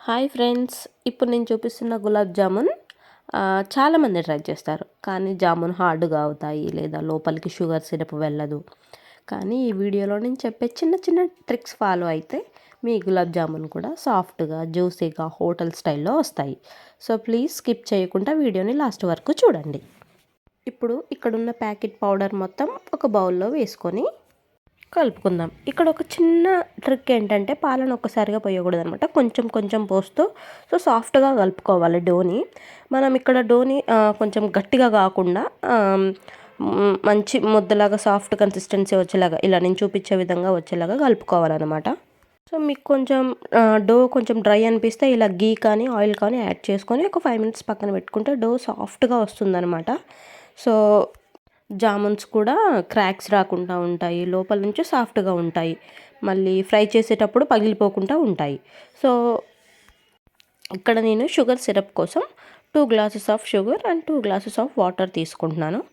Hi friends, ఇప్పుడు నేను చూపిస్తున్న గులాబ్ జామున్ చాలామంది ట్రై చేస్తారు. కానీ జామున్ హార్డ్గా అవుతాయి, లేదా లోపలికి షుగర్ సిరప్ వెళ్ళదు. కానీ ఈ వీడియోలో నేను చెప్పే చిన్న చిన్న ట్రిక్స్ ఫాలో అయితే మీ గులాబ్ జామున్ కూడా సాఫ్ట్గా, జ్యూసీగా హోటల్ స్టైల్లో వస్తాయి. సో ప్లీజ్ స్కిప్ చేయకుండా వీడియోని లాస్ట్ వరకు చూడండి. ఇప్పుడు ఇక్కడున్న ప్యాకెట్ పౌడర్ మొత్తం ఒక బౌల్లో వేసుకొని కలుపుకుందాం. ఇక్కడ ఒక చిన్న ట్రిక్ ఏంటంటే పాలను ఒక్కసారిగా పోయకూడదు అనమాట. కొంచెం కొంచెం పోస్తూ సాఫ్ట్గా కలుపుకోవాలి డోని. మనం ఇక్కడ డోని కొంచెం గట్టిగా కాకుండా మంచి ముద్దలాగా సాఫ్ట్ కన్సిస్టెన్సీ వచ్చేలాగా ఇలా నేను చూపించే విధంగా వచ్చేలాగా కలుపుకోవాలన్నమాట. సో మీకు కొంచెం డో కొంచెం డ్రై అనిపిస్తే ఇలా గీ కానీ ఆయిల్ కానీ యాడ్ చేసుకొని ఒక 5 మినిట్స్ పక్కన పెట్టుకుంటే డో సాఫ్ట్గా వస్తుందన్నమాట. సో జామున్స్ కూడా క్రాక్స్ రాకుండా ఉంటాయి, లోపల నుంచి సాఫ్ట్గా ఉంటాయి, మళ్ళీ ఫ్రై చేసేటప్పుడు పగిలిపోకుండా ఉంటాయి. సో ఇక్కడ నేను షుగర్ సిరప్ కోసం 2 glasses of sugar and 2 glasses of water తీసుకుంటున్నాను.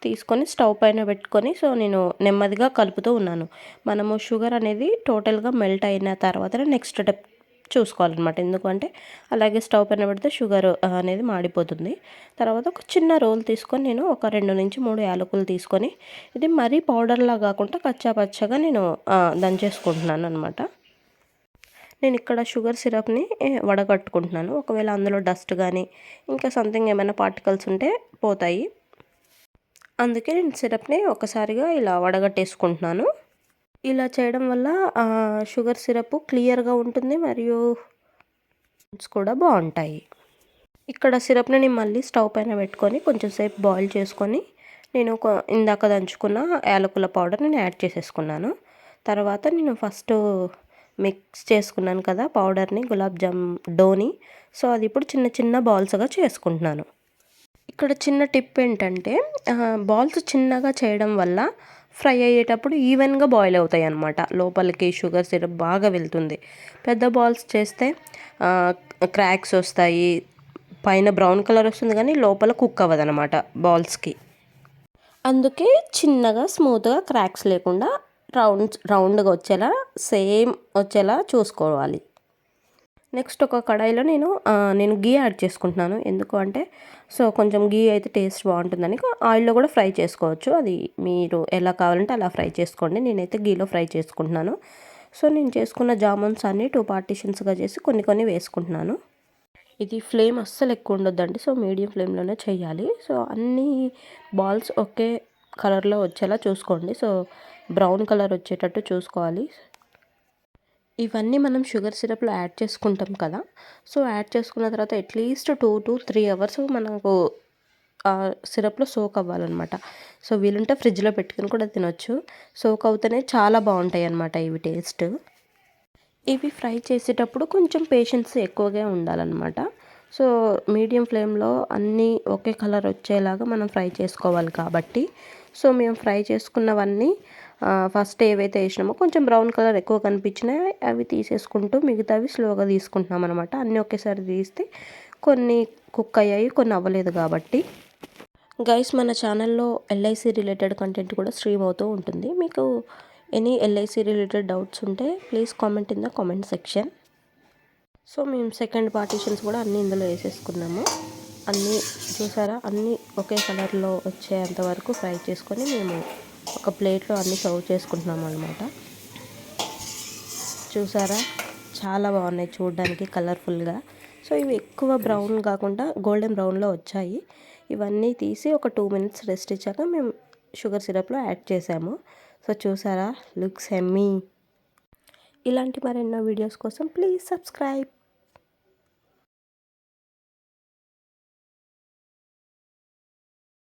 తీసుకొని స్టవ్ పైన పెట్టుకొని నేను నెమ్మదిగా కలుపుతూ ఉన్నాను. మనము షుగర్ అనేది టోటల్గా మెల్ట్ అయిన తర్వాతనే నెక్స్ట్ స్టెప్ చూసుకోవాలన్నమాట. ఎందుకంటే అలాగే స్టవ్ పైన పెడితే షుగర్ అనేది మాడిపోతుంది. తర్వాత ఒక చిన్న రోల్ తీసుకొని నేను ఒక 2 నుంచి 3 యాలకులు తీసుకొని, ఇది మరీ పౌడర్లా కాకుండా కచ్చా పచ్చగా నేను దంచేసుకుంటున్నాను అనమాట. నేను ఇక్కడ షుగర్ సిరప్ని వడగట్టుకుంటున్నాను. ఒకవేళ అందులో డస్ట్ కానీ ఇంకా సంథింగ్ ఏమైనా పార్టికల్స్ ఉంటే పోతాయి. అందుకే నేను సిరప్ని ఒకసారిగా ఇలా వడగట్టేసుకుంటున్నాను. ఇలా చేయడం వల్ల షుగర్ సిరప్ క్లియర్గా ఉంటుంది, మరియు కూడా బాగుంటాయి. ఇక్కడ సిరప్ని నేను మళ్ళీ స్టవ్ పైన పెట్టుకొని కొంచెం సేపు బాయిల్ చేసుకొని నేను ఇందాక దంచుకున్న యాలకుల పౌడర్ నేను యాడ్ చేసేసుకున్నాను. తర్వాత నేను ఫస్ట్ మిక్స్ చేసుకున్నాను కదా పౌడర్ని, గులాబ్ జామ్ డోని. సో అది ఇప్పుడు చిన్న చిన్న బాల్స్గా చేసుకుంటున్నాను. ఇక్కడ చిన్న టిప్ ఏంటంటే బాల్స్ చిన్నగా చేయడం వల్ల ఫ్రై అయ్యేటప్పుడు ఈవెన్గా బాయిల్ అవుతాయి అన్నమాట. లోపలికి షుగర్ సిరప్ బాగా వెళ్తుంది. పెద్ద బాల్స్ చేస్తే క్రాక్స్ వస్తాయి, పైన బ్రౌన్ కలర్ వస్తుంది కానీ లోపల కుక్ అవ్వదు అనమాట బాల్స్కి. అందుకే చిన్నగా స్మూత్గా క్రాక్స్ లేకుండా రౌండ్గా వచ్చేలా సేమ్ వచ్చేలా చూసుకోవాలి. నెక్స్ట్ ఒక కడాయిలో నేను గీ యాడ్ చేసుకుంటున్నాను. ఎందుకు అంటే కొంచెం గీ అయితే టేస్ట్ బాగుంటుందని. ఆయిల్లో కూడా ఫ్రై చేసుకోవచ్చు, అది మీరు ఎలా కావాలంటే అలా ఫ్రై చేసుకోండి. నేనైతే గీలో ఫ్రై చేసుకుంటున్నాను. సో నేను చేసుకున్న జామున్స్ అన్ని 2 పార్టీషన్స్గా చేసి కొన్ని కొన్ని వేసుకుంటున్నాను. ఇది ఫ్లేమ్ అస్సలు ఎక్కువ ఉండొద్దండి. సో మీడియం ఫ్లేమ్లోనే చేయాలి. సో అన్ని బాల్స్ ఒకే కలర్లో వచ్చేలా చూసుకోండి. సో బ్రౌన్ కలర్ వచ్చేటట్టు చూసుకోవాలి. ఇవన్నీ మనం షుగర్ సిరప్లో యాడ్ చేసుకుంటాం కదా. సో యాడ్ చేసుకున్న తర్వాత అట్లీస్ట్ 2 to 3 అవర్స్ మనకు సిరప్లో సోక్ అవ్వాలన్నమాట. సో వీలుంటే ఫ్రిడ్జ్లో పెట్టుకుని కూడా తినొచ్చు. సోక్ అవుతేనే చాలా బాగుంటాయి అన్నమాట ఇవి టేస్ట్. ఇవి ఫ్రై చేసేటప్పుడు కొంచెం పేషెన్స్ ఎక్కువగా ఉండాలన్నమాట. సో మీడియం ఫ్లేమ్లో అన్నీ ఒకే కలర్ వచ్చేలాగా మనం ఫ్రై చేసుకోవాలి కాబట్టి, సో మేము ఫ్రై చేసుకున్నవన్నీ ఫస్ట్ ఏవైతే వేసినామో కొంచెం బ్రౌన్ కలర్ ఎక్కువ కనిపించినాయి అవి తీసేసుకుంటూ మిగతావి స్లోగా తీసుకుంటున్నాం అనమాట. అన్నీ ఒకేసారి తీస్తే కొన్ని కుక్ అయ్యాయి, కొన్ని అవ్వలేదు కాబట్టి. గైస్, మన ఛానల్లో ఎల్ఐసి రిలేటెడ్ కంటెంట్ కూడా స్ట్రీమ్ అవుతూ ఉంటుంది. మీకు ఎనీ ఎల్ఐసి రిలేటెడ్ డౌట్స్ ఉంటే please comment in the comment section. So మేము సెకండ్ పార్టీషన్స్ కూడా అన్నీ ఇందులో వేసేసుకున్నాము. అన్నీ చూసారా, అన్నీ ఒకే కలర్లో వచ్చేంత వరకు ఫ్రై చేసుకొని మేము ఒక ప్లేట్లో అన్నీ సర్వ్ చేసుకుంటున్నాము అనమాట. చూసారా, చాలా బాగున్నాయి చూడడానికి కలర్ఫుల్గా. సో ఇవి ఎక్కువ బ్రౌన్ కాకుండా గోల్డెన్ బ్రౌన్లో వచ్చాయి. ఇవన్నీ తీసి ఒక 2 మినిట్స్ రెస్ట్ ఇచ్చాక మేము షుగర్ సిరప్లో యాడ్ చేసాము. సో చూసారా, లుక్స్ ఎమ్మీ. ఇలాంటి మరెన్నో వీడియోస్ కోసం ప్లీజ్ సబ్స్క్రైబ్.